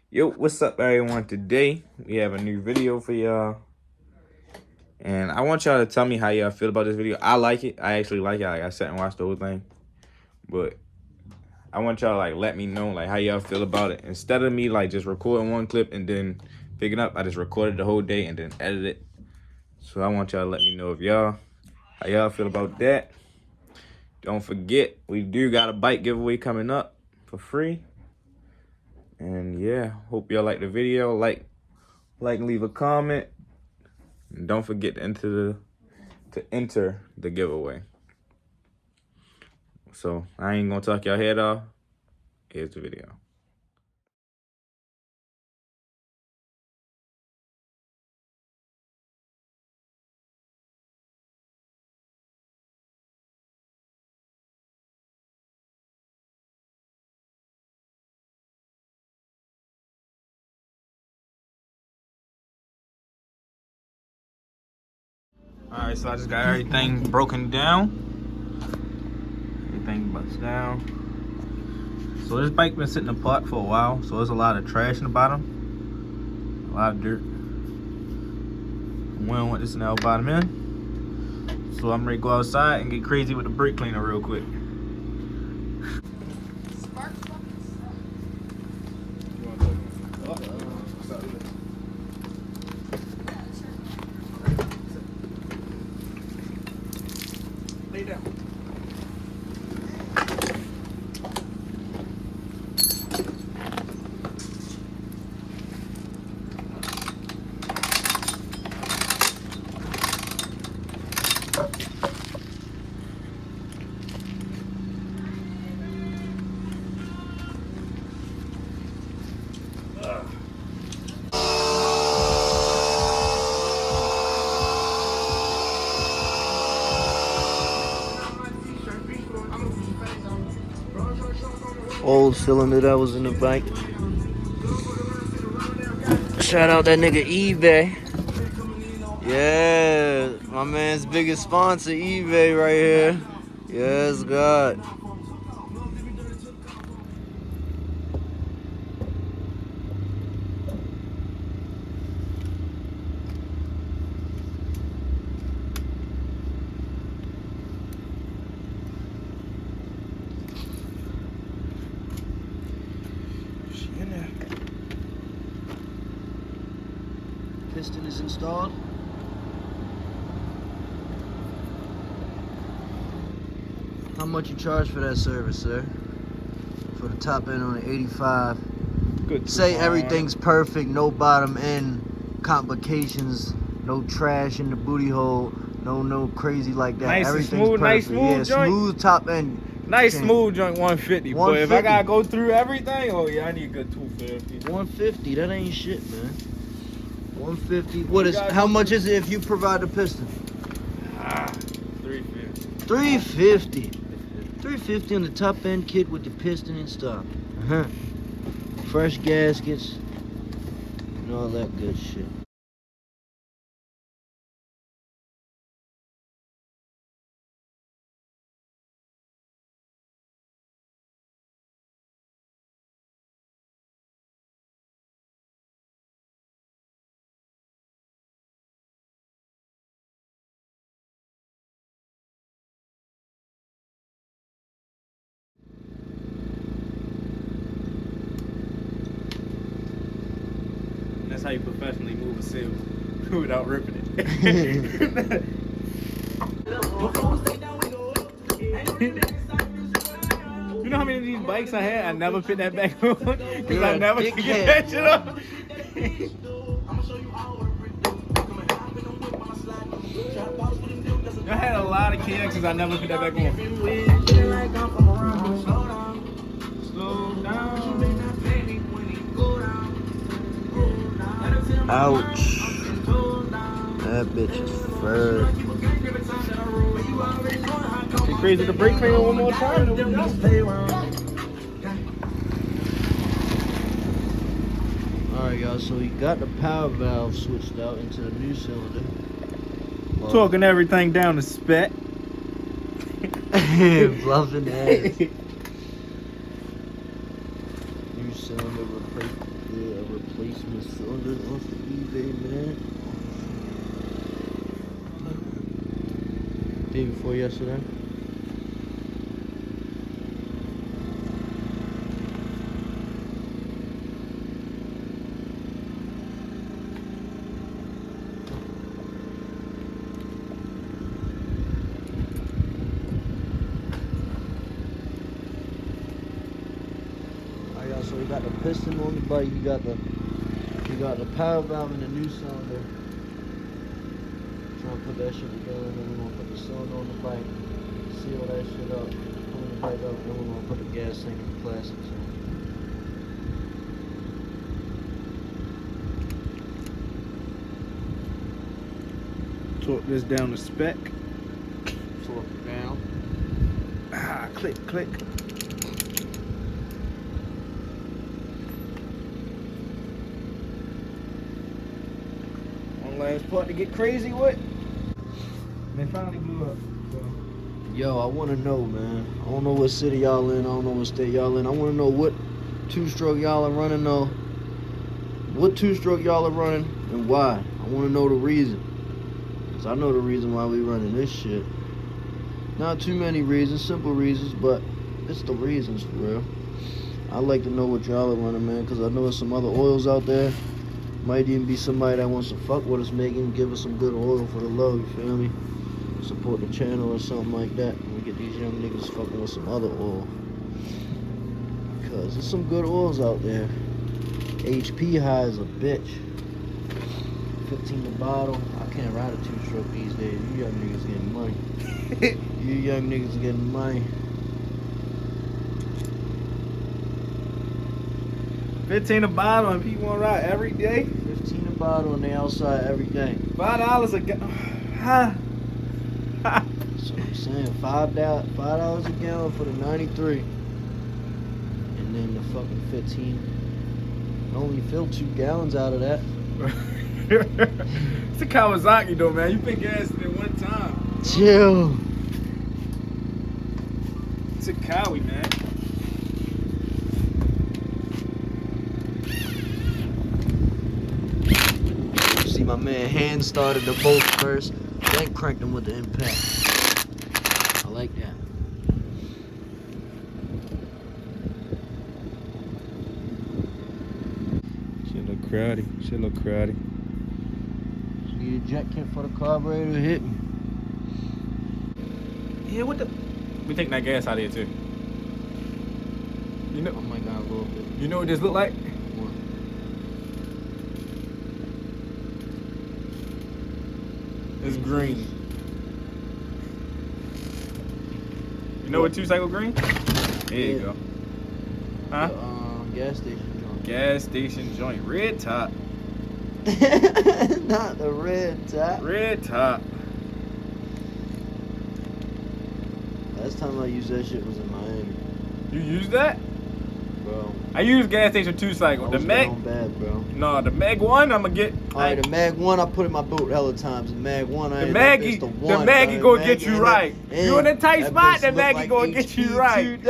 Yo, what's up everyone? Today we have a new video for y'all, and I want y'all to tell me how y'all feel about this video. I like it. I actually like it. Like, I sat and watched the whole thing, but I want y'all to like let me know like how y'all feel about it. Instead of me like just recording one clip and then picking up, I just recorded the whole day and then edited it. So I want y'all to let me know if how y'all feel about that. Don't forget, we do got a bike giveaway coming up for free. And yeah, hope y'all like the video. Like, leave a comment. And don't forget to enter the giveaway. So I ain't gonna talk y'all head off. Here's the video. Alright, so I just got everything broken down. Everything bust down. So this bike been sitting apart for a while, so there's a lot of trash in the bottom. A lot of dirt. We don't want this in the bottom in. So I'm ready to go outside and get crazy with the brake cleaner real quick. Lay down. Old cylinder that was in the bike. Shout out that nigga eBay. Yeah, my man's biggest sponsor, eBay, right here. Yes, God. Piston is installed. How much you charge for that service, sir? For the top end on the 85. Good. Say everything's perfect, no bottom end complications, no trash in the booty hole, no crazy like that. Nice Everything's and smooth, perfect. nice smooth joint. Smooth top end. Nice chain. smooth joint 150. But if I gotta go through everything, oh yeah, I need a good 250. 150, that ain't shit, man. 150. What is? How much is it if you provide the piston? 350. 350. 350 on the top end kit with the piston installed. Fresh gaskets and all that good shit. That's how you professionally move a seal without ripping it. You know how many of these bikes I had? I never put that back on because I never could get that shit up. I had a lot of Kx's, I never put that back on. Slow down. Ouch. That bitch is fur. Get crazy the brake cleaner one more time. Alright, y'all, so he got the power valve switched out into the new cylinder. Talking everything down to spec. Bluffing ass. New cylinder replacement. Yeah. Smith cylinder off the eBay, man. Day before yesterday. So he got the piston on the bike, he got the power valve in the new cylinder. Trying to put that shit together, and then we're gonna put the cylinder on the bike, seal that shit up, clean the bike up, then we're gonna put the gas tank and the plastics in. Torque this down to spec. Torque it down. Ah, click, click. Last part to get crazy with. They finally blew up. So. Yo, I want to know, man. I don't know what city y'all in. I don't know what state y'all in. I want to know what two-stroke y'all are running, though. What two-stroke y'all are running and why. I want to know the reason. Because I know the reason why we running this shit. Not too many reasons, simple reasons, but it's the reasons for real. I'd like to know what y'all are running, man, because I know there's some other oils out there. Might even be somebody that wants to fuck with us, making give us some good oil for the low, you feel me? Support the channel or something like that. And we get these young niggas fucking with some other oil. Because there's some good oils out there. HP high is a bitch. 15 the bottle. I can't ride a two-stroke these days. You young niggas getting money. You young niggas getting money. 15 a bottle and people want to ride every day. 15 a bottle and they outside every day. $5 a gallon. Huh? That's what I'm saying. $5 a gallon for the 93. And then the fucking 15. I only fill 2 gallons out of that. It's a Kawasaki though, man. You put gas in it one time. Chill. It's a Kawi, man. See, my man hand started the bolt first, then cranked them with the impact. I like that. Shit look crowdy. Shit look crowdy. Need a jet kit for the carburetor to hit me. Yeah, what the? We taking that gas out of here too. You know? Oh my god, a little bit. You know what this look like? What? It's green. You know what two-cycle green? There you go. Huh? Gas station joint. Gas station joint. Red top. Not the red top. Red top. Last time I used that shit was in Miami. You use that? Bro. I use gas station two-cycle. The Meg. Down bad, bro. No, the Meg 1 I'm gonna get. Alright, the Mag 1 I put in my boat hella times. The Mag 1 I The ain't Maggie, the the Maggie gonna get you right. You in a tight spot, the Maggie gonna get you right.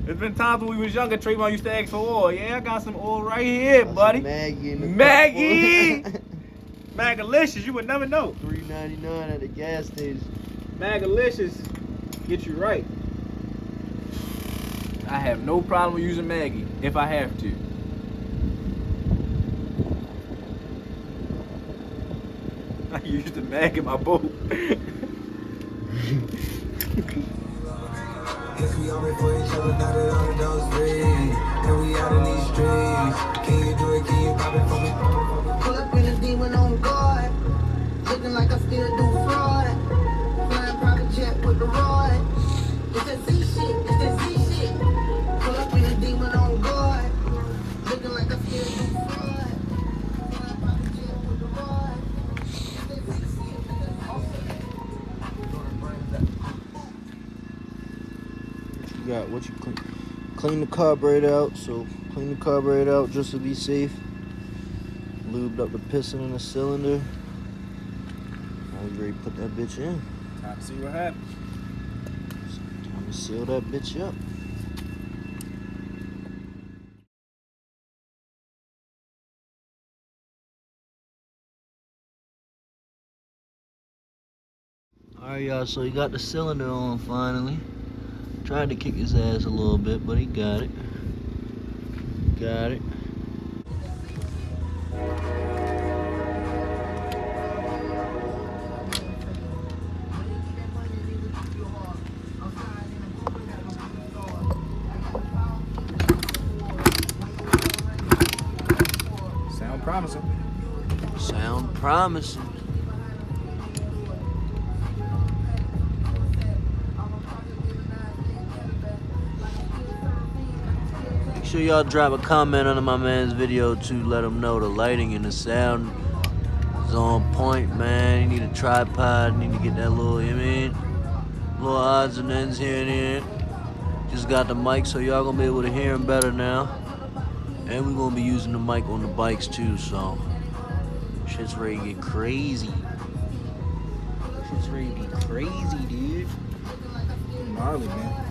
There's been times when we was younger, Trayvon used to ask for oil. Yeah, I got some oil right here, buddy. Maggie in the Maggie! Magalicious, you would never know. $3.99 at the gas station. Magalicious, get you right. I have no problem with using Maggie if I have to. I used the Mag in my boat. Guess we all meant for each other, now that all the dogs free. And we out in these streets. Can you do it? Can you pop it for me? Pull up in a demon on guard. Looking like I still do fraud. Flying private jet with the rod. It's that Z shit, it's that Z shit. Pull up in a demon on guard. Looking like I still do fraud. Flying private jet with the rod. It's that Z shit, it's that You got what you clean the carburetor out, so clean the carburetor out just to be safe. Lubed up the piston in the cylinder. Now we ready to put that bitch in. Time to see what happens. Time to seal that bitch up. Alright, y'all, so he got the cylinder on finally. Tried to kick his ass a little bit, but he got it. Got it. Sound promising. Sound promising. Make sure y'all drop a comment under my man's video to let him know the lighting and the sound is on point, man. You need a tripod, you need to get that little, you know what I mean? Little odds and ends here and there. Just got the mic, so y'all gonna be able to hear him better now. And we're gonna be using the mic on the bikes too, so shit's ready to get crazy. Shit's ready to be crazy, dude. Gnarly, man.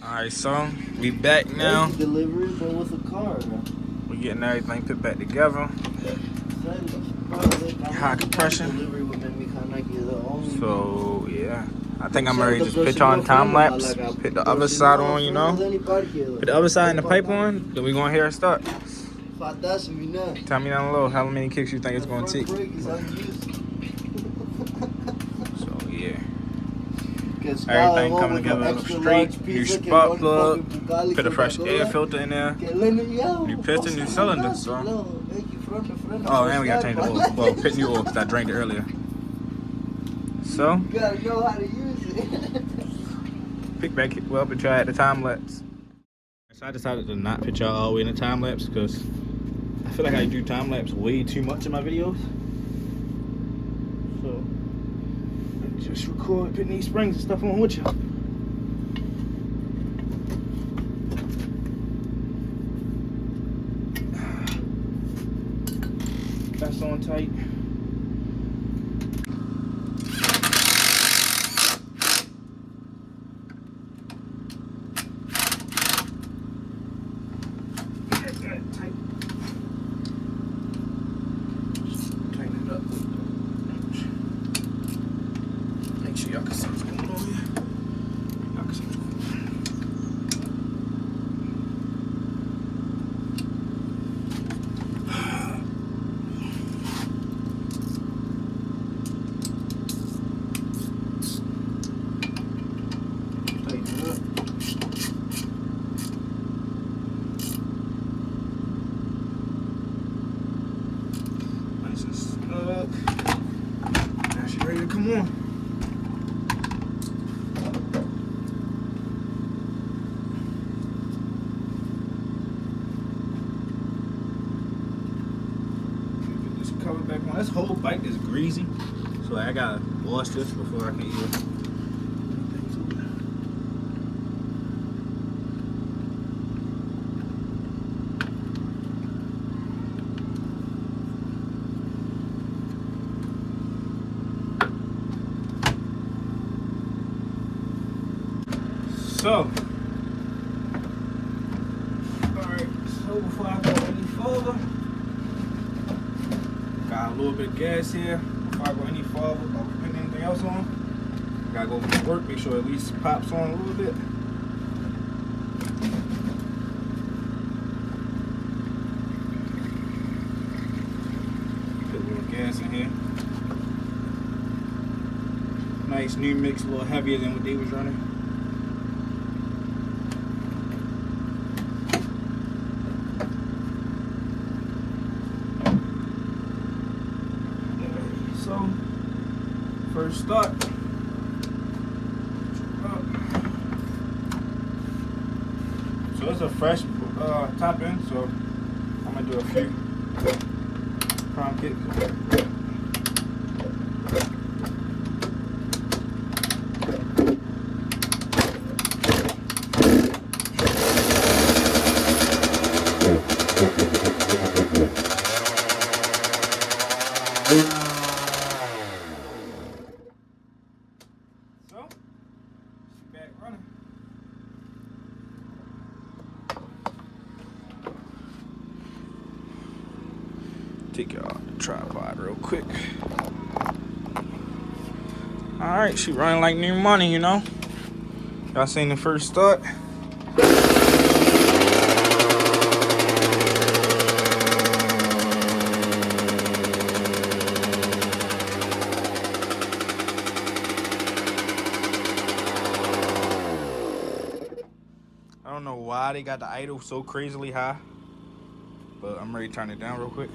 Alright, so we back now. That's the delivery, but with a car, bro. We getting everything put back together. High compression. So yeah, I think I'm ready to just pitch on time lapse. Put the other side on, you know. Put the other side in the pipe on. Then we gonna hear it start. Tell me down below how many kicks you think it's gonna take. So yeah. Everything coming together straight. New spark plug. Put a fresh air filter in there. New piston, new cylinder. So. Oh, and we gotta change the oil. Well, put new oil because I drank it earlier. So. You gotta know how to use it. Pick back well up and try at the time lapse. So I decided to not put y'all all the way in the time lapse because I feel like I do time lapse way too much in my videos. So. Just record putting these springs and stuff on with you. That's on tight. Y'all can see what's going on here. Y'all can see what's going on. Tighten it up. Nice and snug. Now she ready to come on. Cover back on. This whole bike is greasy, so I gotta wash this before I can even. So, alright, so before I go any further, got a little bit of gas here. Before I go any farther about putting anything else on, gotta go to work, make sure at least pops on a little bit. Put a little gas in here. Nice new mix, a little heavier than what they was running. So, first start. So it's a fresh top end, so I'm gonna do a few. crime kit. So, she back running. Take y'all the tripod real quick. Alright, she running like new money, you know. Y'all seen the first start? I don't know why they got the idle so crazily high, but I'm ready to turn it down real quick.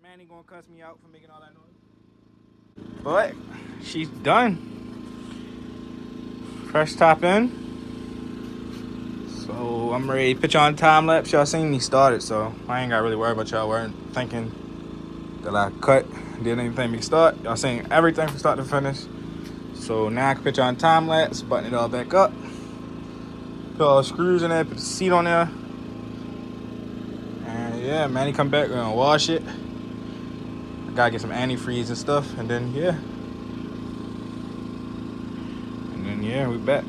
Manny gonna cuss me out for making all that noise. But she's done. Fresh top end. So I'm ready to pitch on time lapse. Y'all seen me started, so I ain't got really worried about y'all weren't thinking that I cut, did anything me start. Y'all seen everything from start to finish. So now I can pitch on time lapse, button it all back up. Put all the screws in there, put the seat on there. And yeah, Manny come back, we're gonna wash it. I gotta get some antifreeze and stuff, and then yeah. And then yeah, we back.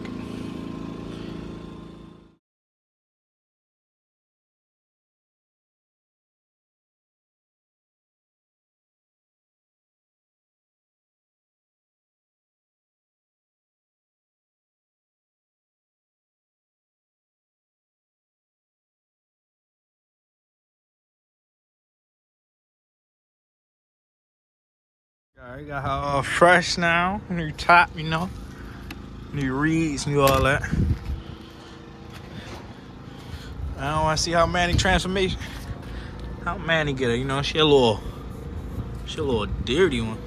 Alright, got her all fresh now. New top, you know. New reeds, new all that. I don't want to see how Manny transformation. How Manny get her, you know, she a little dirty one.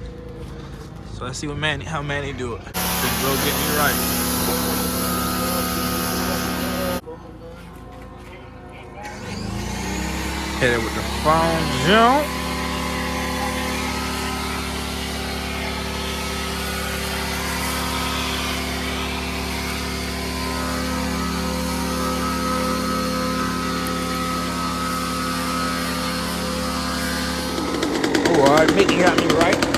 So let's see what how Manny do it. This girl get me right. Hit it with the phone jump. Alright, Mickey got me right.